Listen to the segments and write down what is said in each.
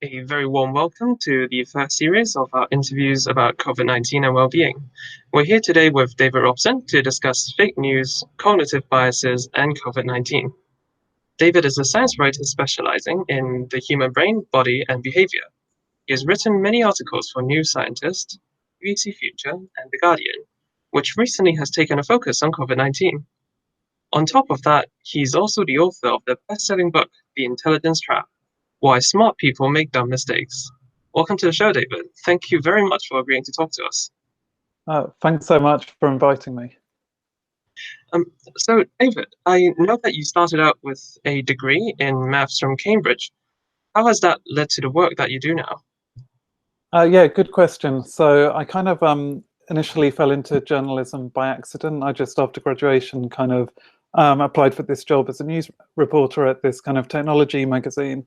A very warm welcome to the first series of our interviews about COVID-19 and well-being. We're here today with David Robson to discuss fake news, cognitive biases, and COVID-19. David is a science writer specializing in the human brain, body, and behavior. He has written many articles for New Scientist, BBC Future, and The Guardian, which recently has taken a focus on COVID-19. On top of that, he's also the author of the best-selling book, The Intelligence Trap: Why Smart People Make Dumb Mistakes. Welcome to the show, David. Thank you very much for agreeing to talk to us. Thanks so much for inviting me. So, David, I know that you started out with a degree in maths from Cambridge. How has that led to the work that you do now? Yeah, good question. So I kind of initially fell into journalism by accident. I just after graduation kind of applied for this job as a news reporter at this kind of technology magazine.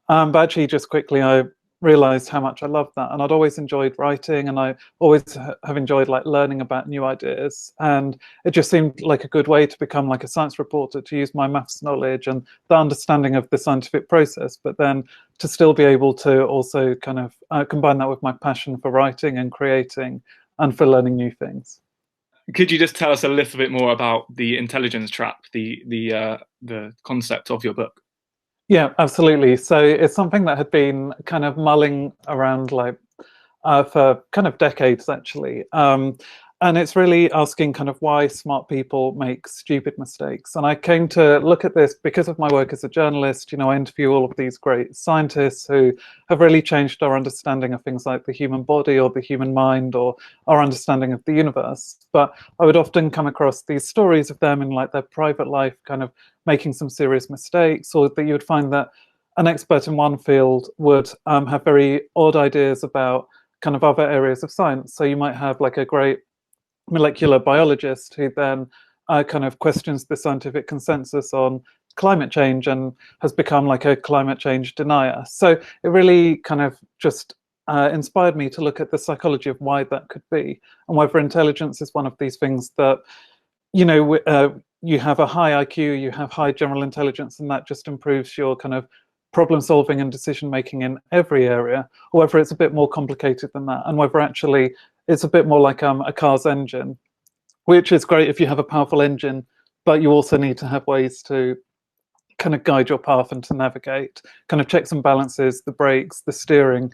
But actually just quickly I realized how much I loved that, and I'd always enjoyed writing, and I always have enjoyed like learning about new ideas, and it just seemed like a good way to become like a science reporter, to use my maths knowledge and the understanding of the scientific process, but then to still be able to also kind of combine that with my passion for writing and creating and for learning new things. Could you just tell us a little bit more about the intelligence trap, the concept of your book? Yeah, absolutely. So it's something that had been kind of mulling around like for kind of decades, actually. And it's really asking kind of why smart people make stupid mistakes. And I came to look at this because of my work as a journalist. You know, I interview all of these great scientists who have really changed our understanding of things like the human body or the human mind or our understanding of the universe. But I would often come across these stories of them in like their private life kind of making some serious mistakes, or that you would find that an expert in one field would have very odd ideas about kind of other areas of science. So you might have like a great molecular biologist who then kind of questions the scientific consensus on climate change and has become like a climate change denier. So it really kind of just inspired me to look at the psychology of why that could be, and whether intelligence is one of these things that, you know, you have a high IQ, you have high general intelligence, and that just improves your kind of problem solving and decision making in every area, or whether it's a bit more complicated than that, and whether actually it's a bit more like a car's engine, which is great if you have a powerful engine, but you also need to have ways to kind of guide your path and to navigate, kind of checks and balances, the brakes, the steering,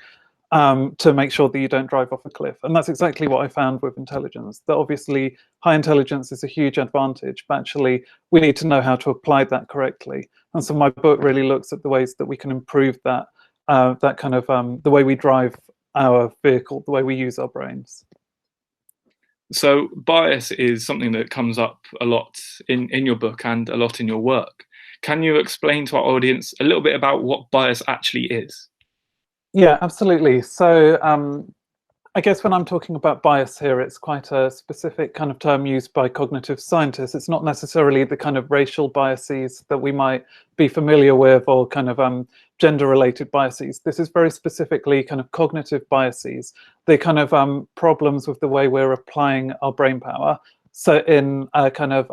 to make sure that you don't drive off a cliff. And that's exactly what I found with intelligence, that obviously high intelligence is a huge advantage, but actually we need to know how to apply that correctly. And so my book really looks at the ways that we can improve that, that kind of the way we drive our vehicle, the way we use our brains. So bias is something that comes up a lot in your book and a lot in your work. Can you explain to our audience a little bit about what bias actually is? Yeah, absolutely. So I guess when I'm talking about bias here, it's quite a specific kind of term used by cognitive scientists. It's not necessarily the kind of racial biases that we might be familiar with, or kind of gender-related biases. This is very specifically kind of cognitive biases. They're kind of problems with the way we're applying our brain power. So in a kind of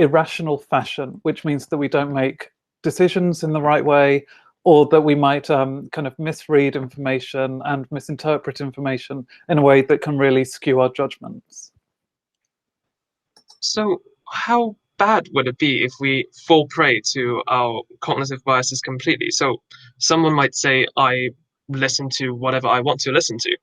irrational fashion, which means that we don't make decisions in the right way, or that we might kind of misread information and misinterpret information in a way that can really skew our judgments. So, how bad would it be if we fall prey to our cognitive biases completely? So, someone might say, I listen to whatever I want to listen to.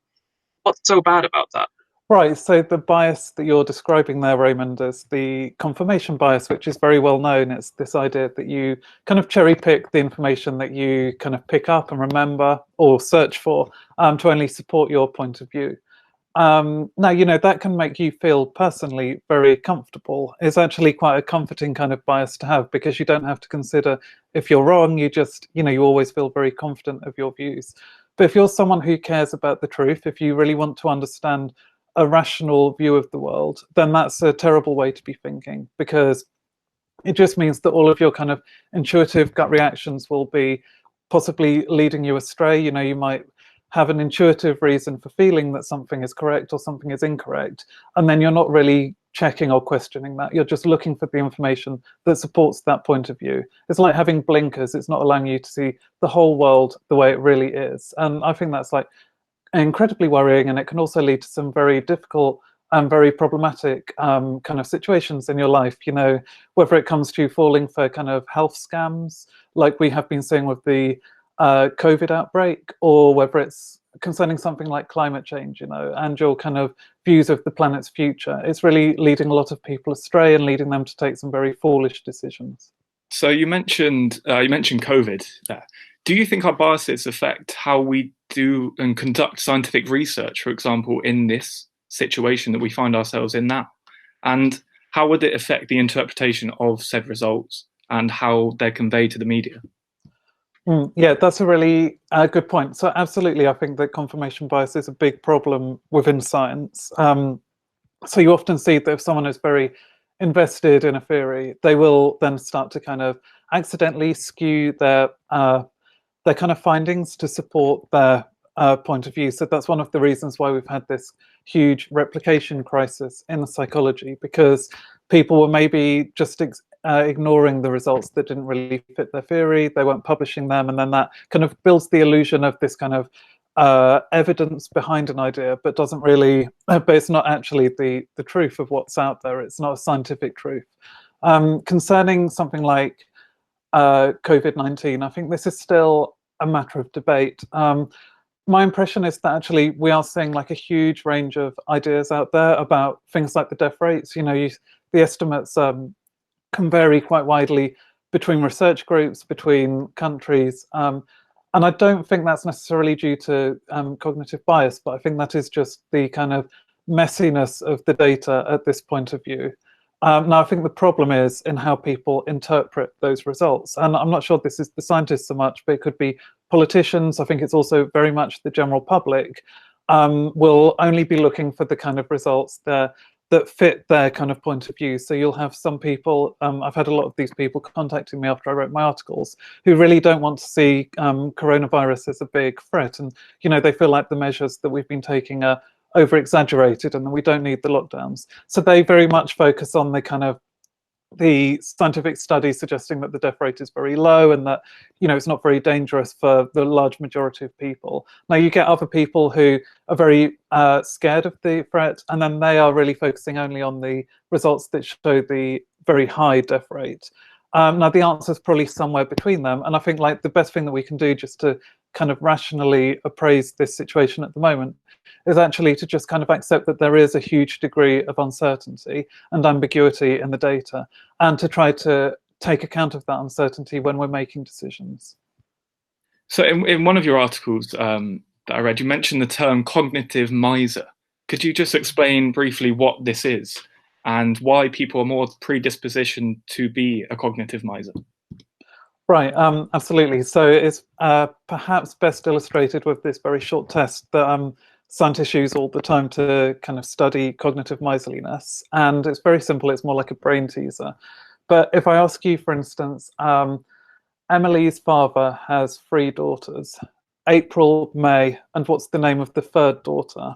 What's so bad about that? Right, so the bias that you're describing there, Raymond, is the confirmation bias, which is very well known. It's this idea that you kind of cherry pick the information that you kind of pick up and remember or search for to only support your point of view. Now, you know, that can make you feel personally very comfortable. It's actually quite a comforting kind of bias to have, because you don't have to consider if you're wrong. You just, you know, you always feel very confident of your views. But if you're someone who cares about the truth, if you really want to understand a rational view of the world, then that's a terrible way to be thinking, because it just means that all of your kind of intuitive gut reactions will be possibly leading you astray. You know, you might have an intuitive reason for feeling that something is correct or something is incorrect, and then you're not really checking or questioning that. You're just looking for the information that supports that point of view. It's like having blinkers. It's not allowing you to see the whole world the way it really is. And I think that's like incredibly worrying, and it can also lead to some very difficult and very problematic kind of situations in your life, you know, whether it comes to falling for kind of health scams like we have been seeing with the COVID outbreak, or whether it's concerning something like climate change, you know, and your kind of views of the planet's future. It's really leading a lot of people astray and leading them to take some very foolish decisions. So you mentioned COVID there. Do you think our biases affect how we do and conduct scientific research, for example, in this situation that we find ourselves in now? And how would it affect the interpretation of said results and how they're conveyed to the media? Yeah, that's a really good point. So absolutely, I think that confirmation bias is a big problem within science. So you often see that if someone is very invested in a theory, they will then start to kind of accidentally skew their kind of findings to support their point of view. So that's one of the reasons why we've had this huge replication crisis in psychology, because people were maybe just ignoring the results that didn't really fit their theory. They weren't publishing them, and then that kind of builds the illusion of this kind of evidence behind an idea, but doesn't really, but it's not actually the truth of what's out there. It's not a scientific truth. Concerning something like COVID-19, I think this is still a matter of debate. My impression is that actually we are seeing like a huge range of ideas out there about things like the death rates. You know, the estimates can vary quite widely between research groups, between countries. And I don't think that's necessarily due to cognitive bias, but I think that is just the kind of messiness of the data at this point of view. Now, I think the problem is in how people interpret those results. And I'm not sure this is the scientists so much, but it could be politicians. I think it's also very much the general public will only be looking for the kind of results that fit their kind of point of view. So you'll have some people, I've had a lot of these people contacting me after I wrote my articles, who really don't want to see coronavirus as a big threat. And, you know, they feel like the measures that we've been taking are over-exaggerated and we don't need the lockdowns. So they very much focus on the kind of the scientific studies suggesting that the death rate is very low and that, you know, it's not very dangerous for the large majority of people. Now you get other people who are very scared of the threat, and then they are really focusing only on the results that show the very high death rate. Now the answer is probably somewhere between them, and I think like the best thing that we can do just to kind of rationally appraise this situation at the moment is actually to just kind of accept that there is a huge degree of uncertainty and ambiguity in the data, and to try to take account of that uncertainty when we're making decisions. So in one of your articles that I read, you mentioned the term cognitive miser. Could you just explain briefly what this is and why people are more predispositioned to be a cognitive miser? Right, absolutely. So it's perhaps best illustrated with this very short test that scientists use all the time to kind of study cognitive miserliness. And it's very simple. It's more like a brain teaser. But if I ask you, for instance, Emily's father has 3 daughters, April, May, and what's the name of the 3rd daughter?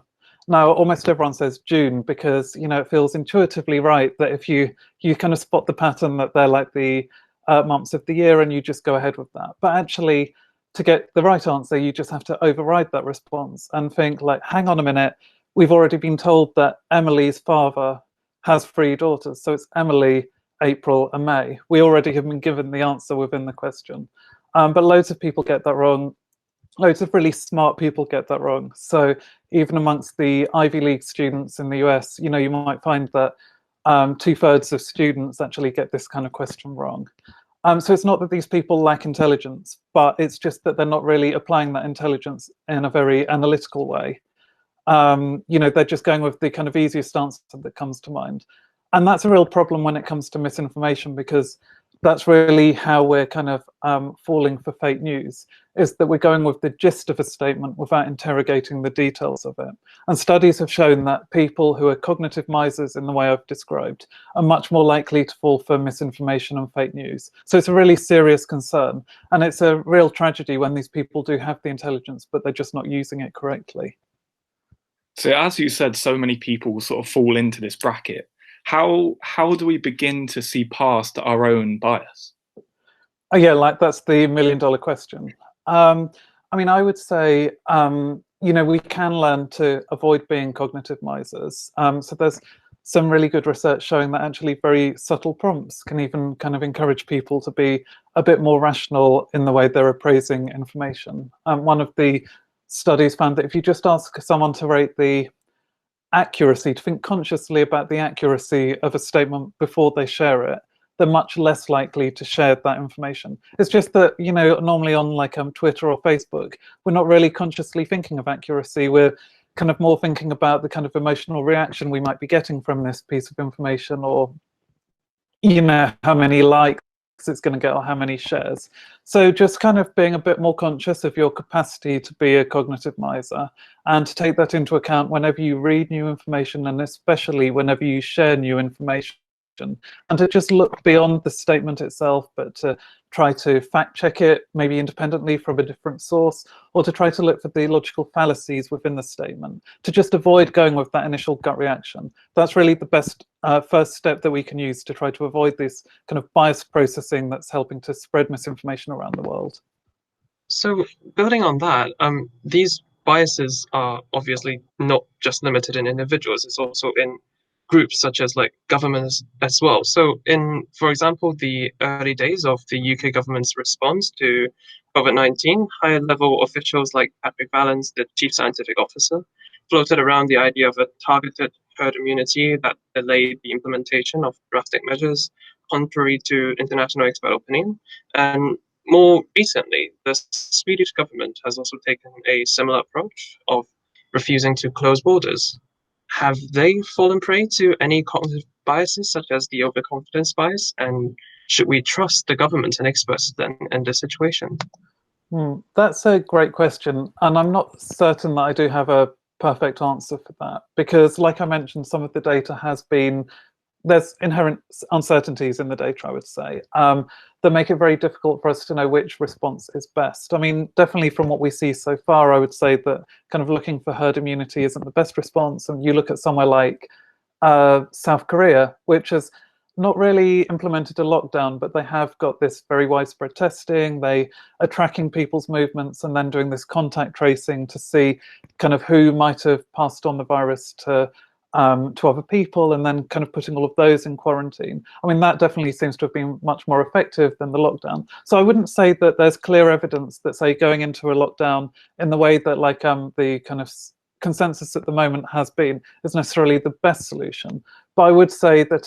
Now, almost everyone says June because, you know, it feels intuitively right that if you kind of spot the pattern that they're like the months of the year and you just go ahead with that. But actually, to get the right answer, you just have to override that response and think like, hang on a minute, we've already been told that Emily's father has 3 daughters. So it's Emily, April and May. We already have been given the answer within the question. But loads of people get that wrong. Loads of really smart people get that wrong. So even amongst the Ivy League students in the US, you know, you might find that 2/3 of students actually get this kind of question wrong. So it's not that these people lack intelligence, but it's just that they're not really applying that intelligence in a very analytical way. You know, they're just going with the kind of easiest answer that comes to mind. And that's a real problem when it comes to misinformation, because that's really how we're kind of falling for fake news, is that we're going with the gist of a statement without interrogating the details of it. And studies have shown that people who are cognitive misers in the way I've described are much more likely to fall for misinformation and fake news. So it's a really serious concern. And it's a real tragedy when these people do have the intelligence, but they're just not using it correctly. So as you said, so many people sort of fall into this bracket. how do we begin to see past our own bias? Oh, yeah, like that's the $1 million question. I mean, I would say, you know, we can learn to avoid being cognitive misers. So there's some really good research showing that actually very subtle prompts can even kind of encourage people to be a bit more rational in the way they're appraising information. One of the studies found that if you just ask someone to rate the accuracy, to think consciously about the accuracy of a statement before they share it, they're much less likely to share that information. It's just that, you know, normally on like Twitter or Facebook, we're not really consciously thinking of accuracy. We're kind of more thinking about the kind of emotional reaction we might be getting from this piece of information, or, you know, how many likes it's going to get or how many shares. So just kind of being a bit more conscious of your capacity to be a cognitive miser, and to take that into account whenever you read new information, and especially whenever you share new information. And to just look beyond the statement itself, but to try to fact check it, maybe independently from a different source, or to try to look for the logical fallacies within the statement, to just avoid going with that initial gut reaction. That's really the best first step that we can use to try to avoid this kind of bias processing that's helping to spread misinformation around the world. So, building on that, these biases are obviously not just limited in individuals, it's also in groups such as like governments as well. So, for example, the early days of the UK government's response to COVID-19, higher level officials like Patrick Vallance, the chief scientific officer, floated around the idea of a targeted herd immunity that delayed the implementation of drastic measures, contrary to international expert opinion. And more recently, the Swedish government has also taken a similar approach of refusing to close borders. Have they fallen prey to any cognitive biases, such as the overconfidence bias? And should we trust the government and experts then in this situation? That's a great question. And I'm not certain that I do have a perfect answer for that, because like I mentioned, some of the data has been, there's inherent uncertainties in the data, I would say, that make it very difficult for us to know which response is best. I mean, definitely from what we see so far, I would say that kind of looking for herd immunity isn't the best response. And you look at somewhere like South Korea, which has not really implemented a lockdown, but they have got this very widespread testing. They are tracking people's movements and then doing this contact tracing to see kind of who might have passed on the virus to other people, and then kind of putting all of those in quarantine. I mean, that definitely seems to have been much more effective than the lockdown. So I wouldn't say that there's clear evidence that, say, going into a lockdown in the way that like the kind of consensus at the moment has been is necessarily the best solution. But I would say that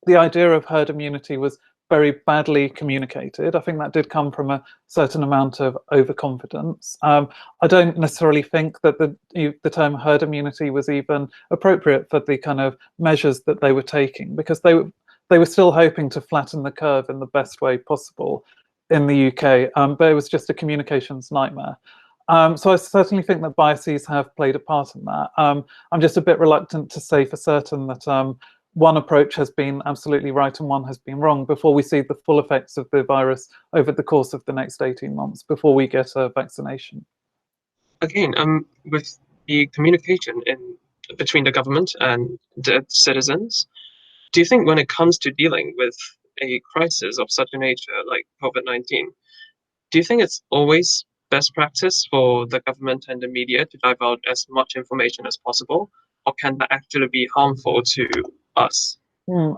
the idea of herd immunity was very badly communicated. I think that did come from a certain amount of overconfidence. I don't necessarily think that the term herd immunity was even appropriate for the kind of measures that they were taking, because they were still hoping to flatten the curve in the best way possible in the UK, but it was just a communications nightmare. So I certainly think that biases have played a part in that. I'm just a bit reluctant to say for certain that one approach has been absolutely right and one has been wrong before we see the full effects of the virus over the course of the next 18 months, before we get a vaccination. Again, with the communication between the government and the citizens, do you think when it comes to dealing with a crisis of such a nature like COVID-19, do you think it's always best practice for the government and the media to divulge as much information as possible, or can that actually be harmful to us?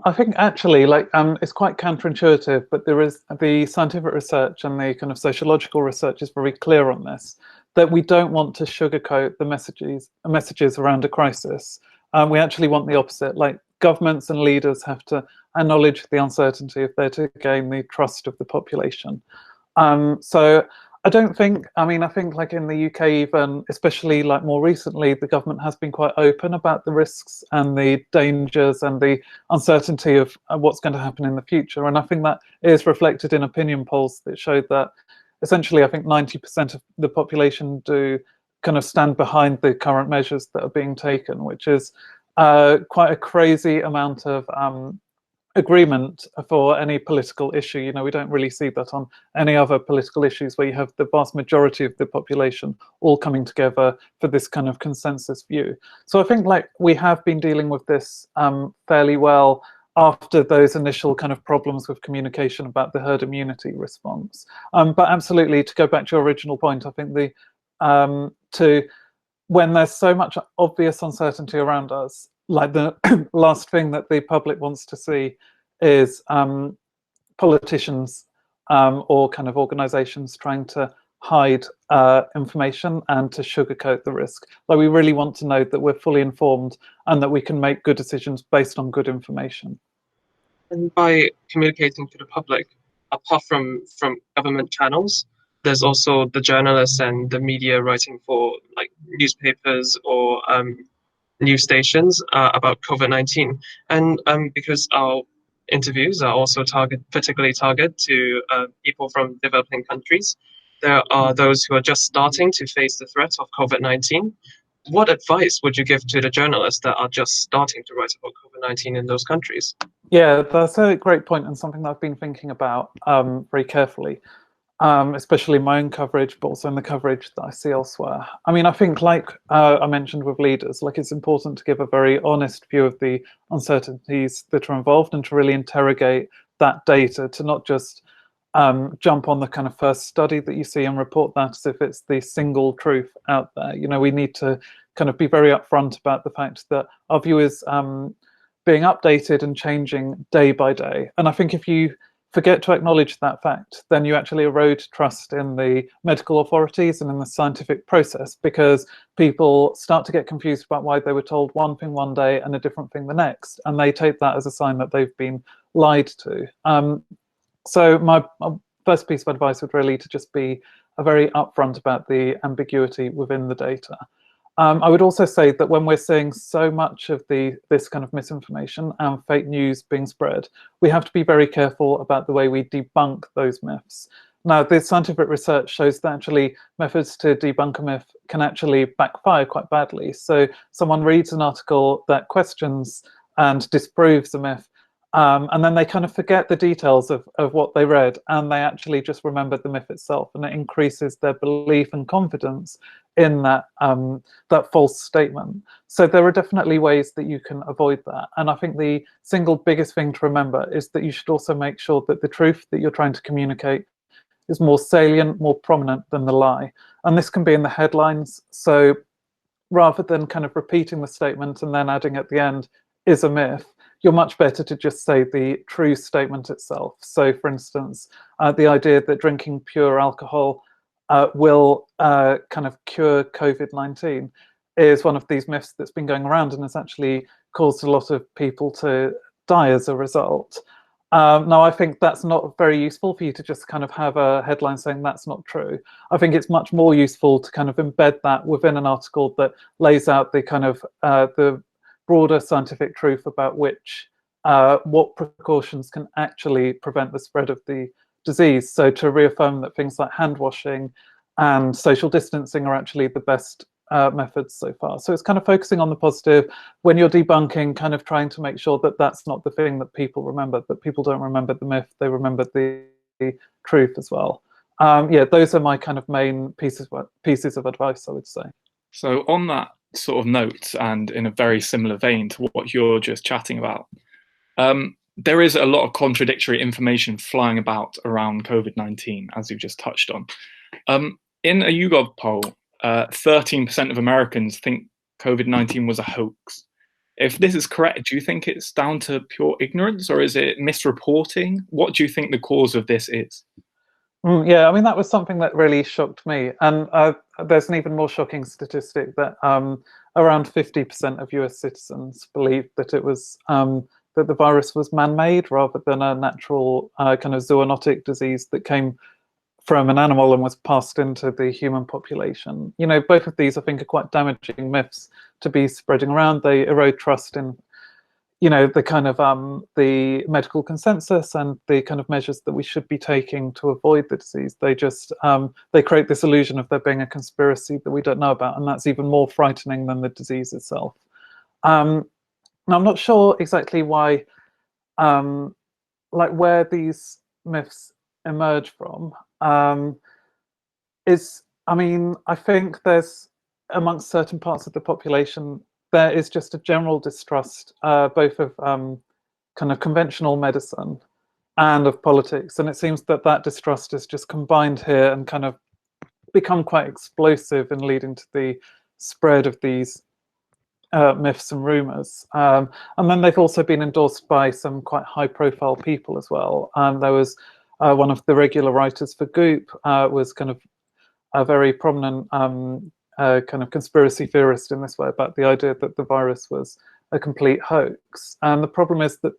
I think actually, like, it's quite counterintuitive, but there is the scientific research and the kind of sociological research is very clear on this, that we don't want to sugarcoat the messages around a crisis. We actually want the opposite. Like, governments and leaders have to acknowledge the uncertainty if they're to gain the trust of the population. So I don't think, I mean, I think like in the UK even, especially like more recently, the government has been quite open about the risks and the dangers and the uncertainty of what's going to happen in the future. And I think that is reflected in opinion polls that showed that essentially I think 90% of the population do kind of stand behind the current measures that are being taken, which is quite a crazy amount of agreement for any political issue. You know, we don't really see that on any other political issues where you have the vast majority of the population all coming together for this kind of consensus view. So I think like we have been dealing with this fairly well after those initial kind of problems with communication about the herd immunity response. But absolutely, to go back to your original point, I think when there's so much obvious uncertainty around us, like the last thing that the public wants to see is politicians or kind of organizations trying to hide information and to sugarcoat the risk. Like we really want to know that we're fully informed and that we can make good decisions based on good information. And by communicating to the public, apart from government channels, there's also the journalists and the media writing for like newspapers or news stations about COVID-19. And because our interviews are also particularly targeted to people from developing countries, there are those who are just starting to face the threat of COVID-19. What advice would you give to the journalists that are just starting to write about COVID-19 in those countries? Yeah, that's a great point and something that I've been thinking about very carefully. Especially in my own coverage, but also in the coverage that I see elsewhere. I mean, I think like I mentioned with leaders, like it's important to give a very honest view of the uncertainties that are involved and to really interrogate that data, to not just jump on the kind of first study that you see and report that as if it's the single truth out there. You know, we need to kind of be very upfront about the fact that our view is being updated and changing day by day. And I think if you forget to acknowledge that fact, then you actually erode trust in the medical authorities and in the scientific process, because people start to get confused about why they were told one thing one day and a different thing the next, and they take that as a sign that they've been lied to. So my first piece of advice would really to just be very upfront about the ambiguity within the data. I would also say that when we're seeing so much of this kind of misinformation and fake news being spread, we have to be very careful about the way we debunk those myths. Now, the scientific research shows that actually methods to debunk a myth can actually backfire quite badly. So someone reads an article that questions and disproves a myth, and then they kind of forget the details of what they read, and they actually just remember the myth itself, and it increases their belief and confidence in that false statement. So there are definitely ways that you can avoid that. And I think the single biggest thing to remember is that you should also make sure that the truth that you're trying to communicate is more salient, more prominent than the lie. And this can be in the headlines. So rather than kind of repeating the statement and then adding at the end, is a myth, you're much better to just say the true statement itself. So for instance, the idea that drinking pure alcohol will kind of cure COVID-19 is one of these myths that's been going around and has actually caused a lot of people to die as a result. Now, I think that's not very useful for you to just kind of have a headline saying that's not true. I think it's much more useful to kind of embed that within an article that lays out the kind of the broader scientific truth about what precautions can actually prevent the spread of the disease. So to reaffirm that things like hand washing and social distancing are actually the best methods so far. So it's kind of focusing on the positive. When you're debunking, kind of trying to make sure that that's not the thing that people remember, that people don't remember the myth, they remember the truth as well. Yeah, those are my kind of main pieces of advice, I would say. So on that sort of note, and in a very similar vein to what you're just chatting about, there is a lot of contradictory information flying about around COVID-19, as you've just touched on. In a YouGov poll, 13% of Americans think COVID-19 was a hoax. If this is correct, do you think it's down to pure ignorance, or is it misreporting? What do you think the cause of this is? Yeah, I mean, that was something that really shocked me. And there's an even more shocking statistic that around 50% of US citizens believe that it was that the virus was man-made rather than a natural kind of zoonotic disease that came from an animal and was passed into the human population. You know, both of these, I think, are quite damaging myths to be spreading around. They erode trust in, you know, the kind of the medical consensus and the kind of measures that we should be taking to avoid the disease. They just they create this illusion of there being a conspiracy that we don't know about, and that's even more frightening than the disease itself. Now, I'm not sure exactly why like where these myths emerge from is, I mean, I think there's, amongst certain parts of the population, there is just a general distrust, both of kind of conventional medicine and of politics. And it seems that that distrust is just combined here and kind of become quite explosive in leading to the spread of these myths and rumours. And then they've also been endorsed by some quite high profile people as well. There was one of the regular writers for Goop was kind of a very prominent kind of conspiracy theorist in this way about the idea that the virus was a complete hoax. And the problem is that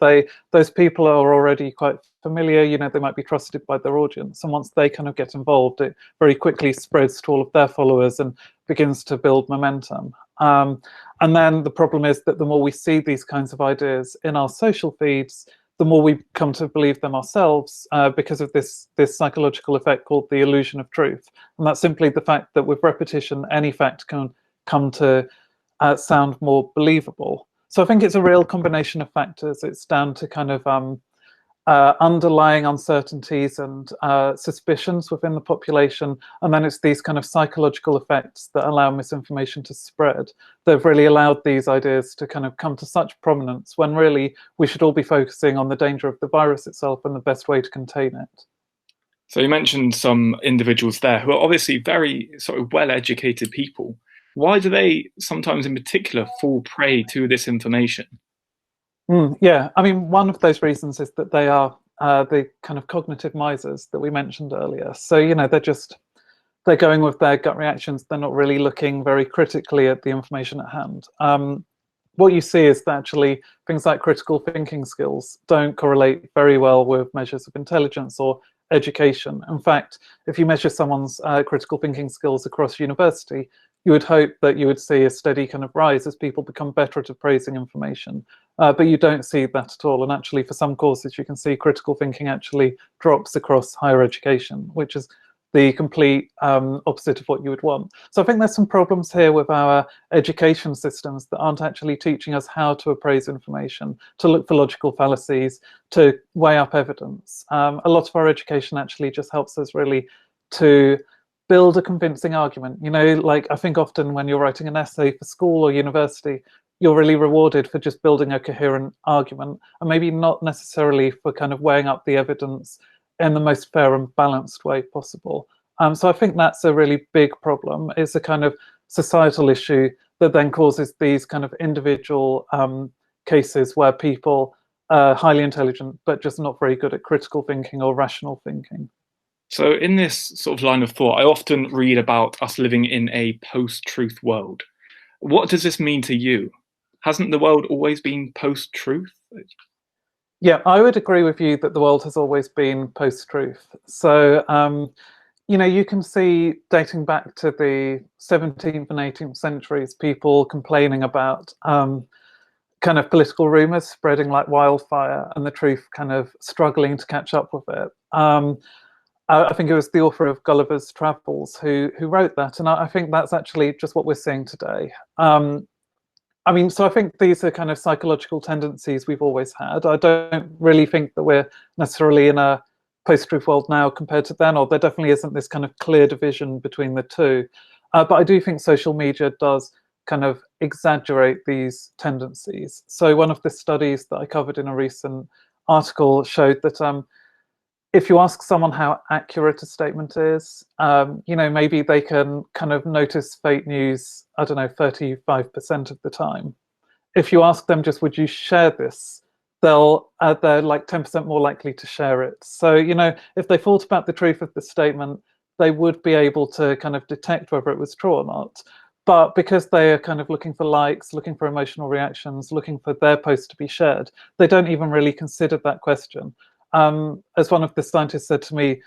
those people are already quite familiar, you know, they might be trusted by their audience. And once they kind of get involved, it very quickly spreads to all of their followers and begins to build momentum. And then the problem is that the more we see these kinds of ideas in our social feeds, the more we come to believe them ourselves because of this psychological effect called the illusion of truth. And that's simply the fact that with repetition, any fact can come to sound more believable. So I think it's a real combination of factors. It's down to kind of underlying uncertainties and suspicions within the population. And then it's these kind of psychological effects that allow misinformation to spread. They've really allowed these ideas to kind of come to such prominence when really we should all be focusing on the danger of the virus itself and the best way to contain it. So you mentioned some individuals there who are obviously very sort of well-educated people. Why do they sometimes in particular fall prey to this information? Yeah, I mean, one of those reasons is that they are the kind of cognitive misers that we mentioned earlier. So, you know, they're going with their gut reactions. They're not really looking very critically at the information at hand. What you see is that actually things like critical thinking skills don't correlate very well with measures of intelligence or education. In fact, if you measure someone's critical thinking skills across university, you would hope that you would see a steady kind of rise as people become better at appraising information. But you don't see that at all. And actually, for some courses, you can see critical thinking actually drops across higher education, which is the complete opposite of what you would want. So I think there's some problems here with our education systems that aren't actually teaching us how to appraise information, to look for logical fallacies, to weigh up evidence. A lot of our education actually just helps us really to build a convincing argument. You know, like I think often when you're writing an essay for school or university, you're really rewarded for just building a coherent argument and maybe not necessarily for kind of weighing up the evidence in the most fair and balanced way possible. So I think that's a really big problem. It's a kind of societal issue that then causes these kind of individual cases where people are highly intelligent but just not very good at critical thinking or rational thinking. So in this sort of line of thought, I often read about us living in a post-truth world. What does this mean to you? Hasn't the world always been post-truth? Yeah, I would agree with you that the world has always been post-truth. So, you know, you can see dating back to the 17th and 18th centuries, people complaining about kind of political rumours spreading like wildfire and the truth kind of struggling to catch up with it. I think it was the author of Gulliver's Travels who wrote that, and I think that's actually just what we're seeing today. I mean, so I think these are kind of psychological tendencies we've always had. I don't really think that we're necessarily in a post-truth world now compared to then, or there definitely isn't this kind of clear division between the two. But I do think social media does kind of exaggerate these tendencies. So one of the studies that I covered in a recent article showed that if you ask someone how accurate a statement is, you know, maybe they can kind of notice fake news, I don't know, 35% of the time. If you ask them just, would you share this? They're like 10% more likely to share it. So, you know, if they thought about the truth of the statement, they would be able to kind of detect whether it was true or not. But because they are kind of looking for likes, looking for emotional reactions, looking for their post to be shared, they don't even really consider that question. As one of the scientists said to me,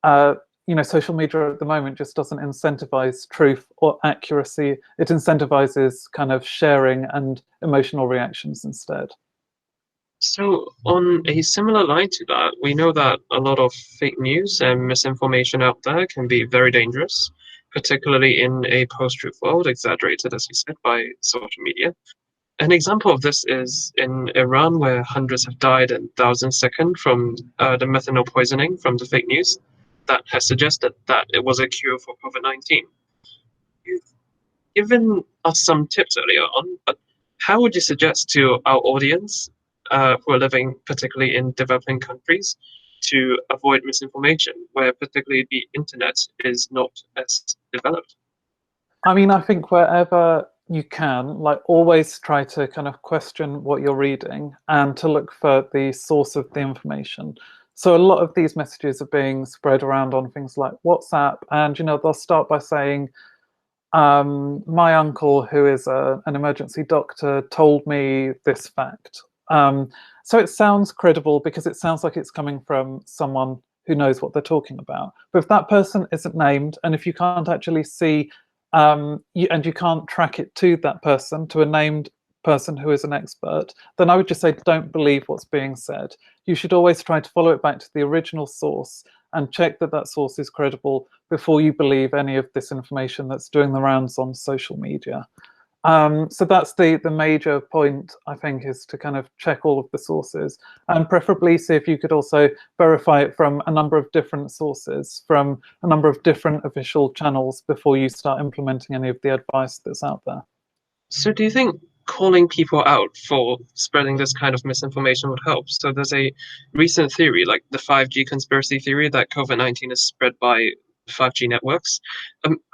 you know, social media at the moment just doesn't incentivize truth or accuracy. It incentivizes kind of sharing and emotional reactions instead. So on a similar line to that, we know that a lot of fake news and misinformation out there can be very dangerous, particularly in a post-truth world, exaggerated, as you said, by social media. An example of this is in Iran, where hundreds have died and thousands sickened from the methanol poisoning from the fake news that has suggested that it was a cure for COVID-19. You've given us some tips earlier on, but how would you suggest to our audience who are living particularly in developing countries to avoid misinformation, where particularly the internet is not as developed? I mean, I think wherever you can, like, always try to kind of question what you're reading and to look for the source of the information. So a lot of these messages are being spread around on things like WhatsApp, and they'll start by saying, my uncle, who is an emergency doctor, told me this fact. So it sounds credible because it sounds like it's coming from someone who knows what they're talking about. But if that person isn't named, and if you can't actually see and you can't track it to that person, to a named person who is an expert, then I would just say don't believe what's being said. You should always try to follow it back to the original source and check that that source is credible before you believe any of this information that's doing the rounds on social media. So that's the major point, I think, is to kind of check all of the sources, and preferably see if you could also verify it from a number of different sources, from a number of different official channels before you start implementing any of the advice that's out there. So do you think calling people out for spreading this kind of misinformation would help? So there's a recent theory, like the 5G conspiracy theory, that COVID-19 is spread by 5G networks.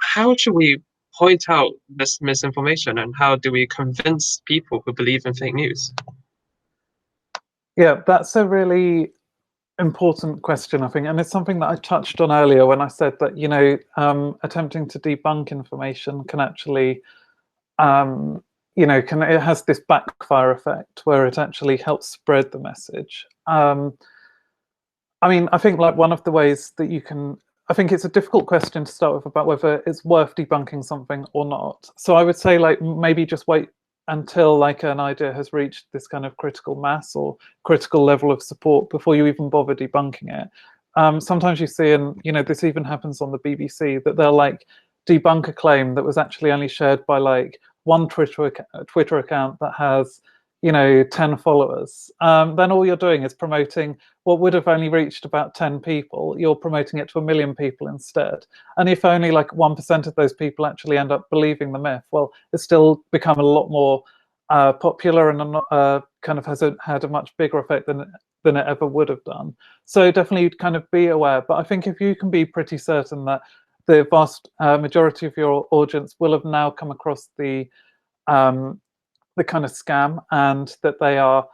How should we point out this misinformation, and how do we convince people who believe in fake news? Yeah, that's a really important question, I think, and it's something that I touched on earlier when I said that attempting to debunk information can actually it has this backfire effect where it actually helps spread the message. I mean, I think like one of the ways that you can, I think it's a difficult question to start with about whether it's worth debunking something or not. So I would say like maybe just wait until like an idea has reached this kind of critical mass or critical level of support before you even bother debunking it. Sometimes you see, and this even happens on the BBC, that they'll like debunk a claim that was actually only shared by like one Twitter account that has 10 followers. Then all you're doing is promoting what would have only reached about 10 people. You're promoting it to 1 million people instead. And if only like 1% of those people actually end up believing the myth, well, it's still become a lot more popular and kind of has had a much bigger effect than it ever would have done. So definitely kind of be aware. But I think if you can be pretty certain that the vast majority of your audience will have now come across the kind of scam, and that they are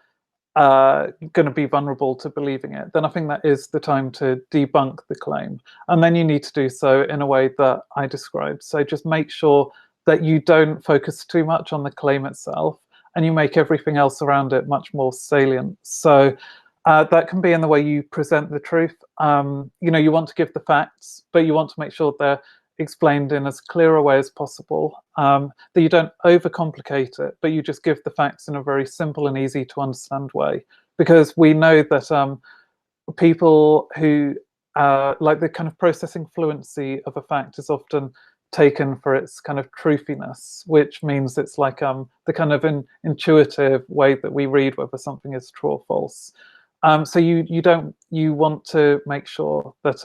going to be vulnerable to believing it, then I think that is the time to debunk the claim. And then you need to do so in a way that I described. So just make sure that you don't focus too much on the claim itself, and you make everything else around it much more salient. So that can be in the way you present the truth. You want to give the facts, but you want to make sure they're explained in as clear a way as possible, that you don't overcomplicate it, but you just give the facts in a very simple and easy to understand way. Because we know that people who like the kind of processing fluency of a fact is often taken for its kind of truthiness, which means it's like the kind of intuitive way that we read whether something is true or false. So you want to make sure that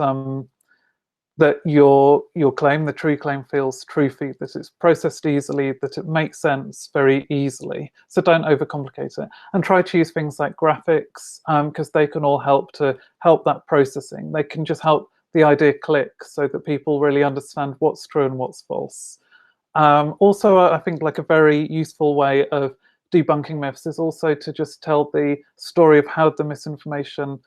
that your claim, the true claim, feels truthy, that it's processed easily, that it makes sense very easily. So don't overcomplicate it, and try to use things like graphics, because they can all help that processing. They can just help the idea click so that people really understand what's true and what's false. Also, I think like a very useful way of debunking myths is also to just tell the story of how the misinformation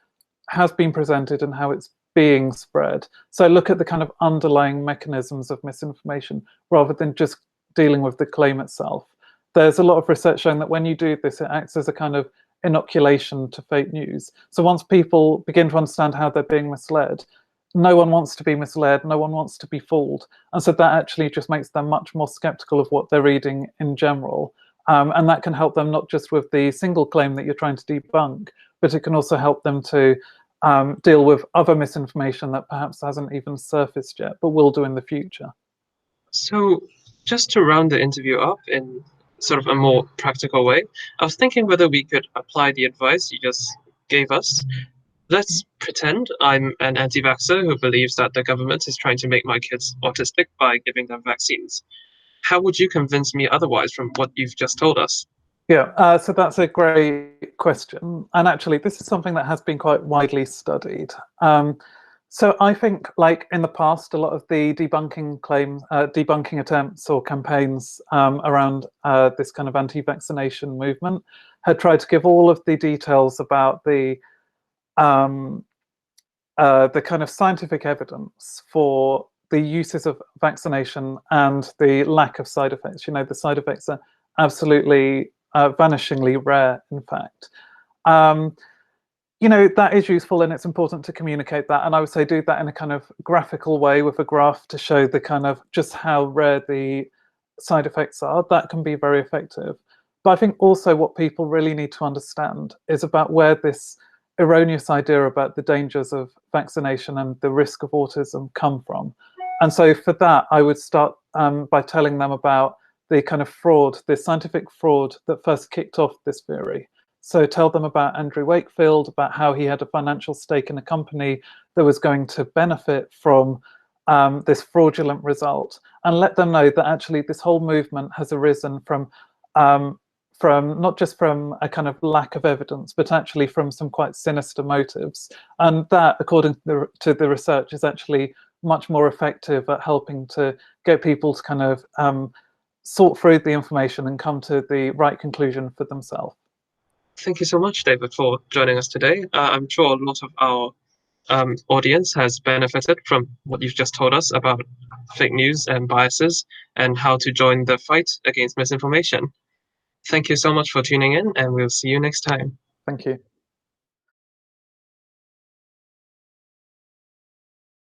has been presented and how it's being spread. So look at the kind of underlying mechanisms of misinformation rather than just dealing with the claim itself. There's a lot of research showing that when you do this, it acts as a kind of inoculation to fake news. So once people begin to understand how they're being misled, no one wants to be misled, no one wants to be fooled. And so that actually just makes them much more skeptical of what they're reading in general. And that can help them not just with the single claim that you're trying to debunk, but it can also help them to deal with other misinformation that perhaps hasn't even surfaced yet, but will do in the future. So just to round the interview up, in sort of a more practical way, I was thinking whether we could apply the advice you just gave us. Let's pretend I'm an anti-vaxxer who believes that the government is trying to make my kids autistic by giving them vaccines. How would you convince me otherwise from what you've just told us? Yeah, so that's a great question. And actually, this is something that has been quite widely studied. So I think, like in the past, a lot of the debunking claims, debunking attempts or campaigns around this kind of anti-vaccination movement had tried to give all of the details about the kind of scientific evidence for the uses of vaccination and the lack of side effects. You know, the side effects are absolutely vanishingly rare, in fact. You know, that is useful and it's important to communicate that. And I would say do that in a kind of graphical way with a graph to show the kind of just how rare the side effects are. That can be very effective. But I think also what people really need to understand is about where this erroneous idea about the dangers of vaccination and the risk of autism come from. And so for that, I would start by telling them about the kind of fraud, the scientific fraud that first kicked off this theory. So tell them about Andrew Wakefield, about how he had a financial stake in a company that was going to benefit from this fraudulent result, and let them know that actually this whole movement has arisen from not just from a kind of lack of evidence, but actually from some quite sinister motives. And that, according to the research, is actually much more effective at helping to get people to kind of sort through the information and come to the right conclusion for themselves. Thank you so much, David, for joining us today. I'm sure a lot of our audience has benefited from what you've just told us about fake news and biases and how to join the fight against misinformation. Thank you so much for tuning in, and we'll see you next time. Thank you.